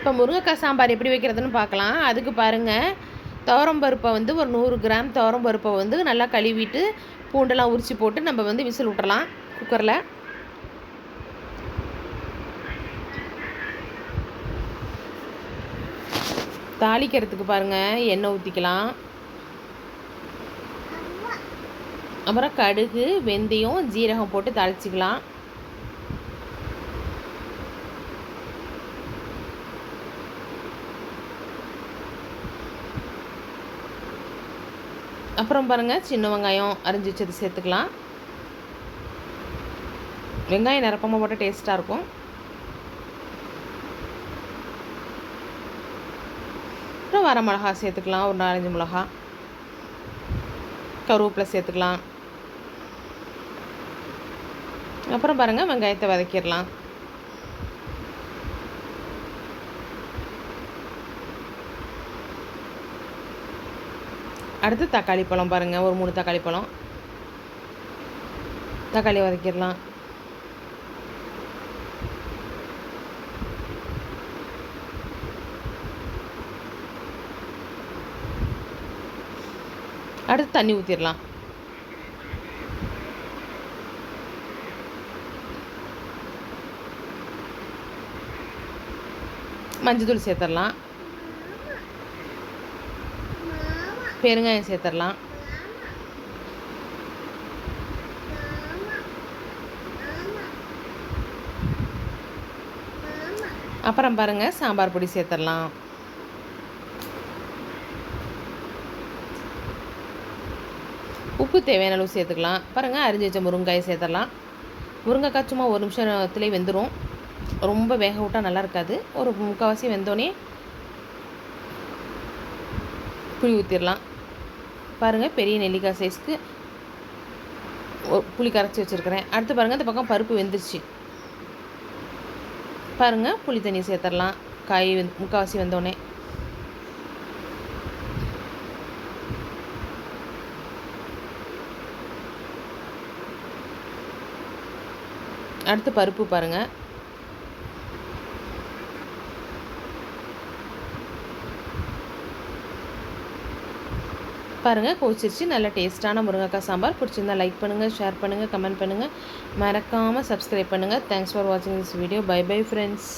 இப்போ முருங்கைக்காய் சாம்பார் எப்படி வைக்கிறதுன்னு பார்க்கலாம். அதுக்கு பாருங்கள், துவரம்பருப்பை வந்து ஒரு 100 கிராம் துவரம்பருப்பை வந்து நல்லா கழுவிட்டு பூண்டெல்லாம் உரித்து போட்டு நம்ம வந்து விசில் விட்டுறலாம் குக்கரில். தாளிக்கிறதுக்கு பாருங்கள், எண்ணெய் ஊற்றிக்கலாம். அப்புறம் கடுகு, வெந்தயம், ஜீரகம் போட்டு தாளிச்சிக்கலாம். அப்புறம் பாருங்கள், சின்ன வெங்காயம் அரிஞ்சு வச்சது சேர்த்துக்கலாம். வெங்காயம் நிரப்பமாக போட்டால் டேஸ்ட்டாக இருக்கும். அப்புறம் வர மிளகா சேர்த்துக்கலாம், ஒரு 4-5 மிளகா. கருவேப்பிலை சேர்த்துக்கலாம். அப்புறம் பாருங்கள், வெங்காயத்தை வதக்கிடலாம். அடுத்து தக்காளி பழம் பாருங்கள், ஒரு 3 தக்காளி பழம். தக்காளி வதக்கிடலாம். அடுத்து தண்ணி ஊற்றிடலாம். மஞ்சள் சேர்த்துடலாம். பெருங்காயம் சேர்த்துடலாம். அப்புறம் பாருங்கள், சாம்பார் பொடி சேர்த்துடலாம். உப்பு தேவையான அளவு சேர்த்துக்கலாம். பாருங்கள், அரிஞ்சு வச்ச முருங்காயை சேர்த்துடலாம். முருங்கைக்காய் சும்மா 1 நிமிஷத்துலேயே வெந்துடும். ரொம்ப வேக விட்டால் நல்லா இருக்காது. ஒரு 3/4 வெந்தோடனே புளி ஊற்றிடலாம். பாருங்கள், பெரிய நெல்லிக்காய் சைஸ்க்கு புளி கரைச்சி வச்சுருக்கிறேன். அடுத்து பாருங்கள், இந்த பக்கம் பருப்பு வெந்துருச்சு. பாருங்கள், புளி தண்ணி சேர்த்துடலாம். காய் 3/4 வெந்தோடனே. அடுத்து பருப்பு பாருங்கள். பாருங்கள், கொதிச்சிருச்சு. நல்ல டேஸ்ட்டான முருங்கைக்காய் சாம்பார். பிடிச்சிருந்தா லைக் பண்ணுங்கள், ஷேர் பண்ணுங்கள், கமெண்ட் பண்ணுங்கள். மறக்காமல் சப்ஸ்கிரைப் பண்ணுங்கள். தேங்க்ஸ் ஃபார் வாட்சிங் this video. Bye bye friends.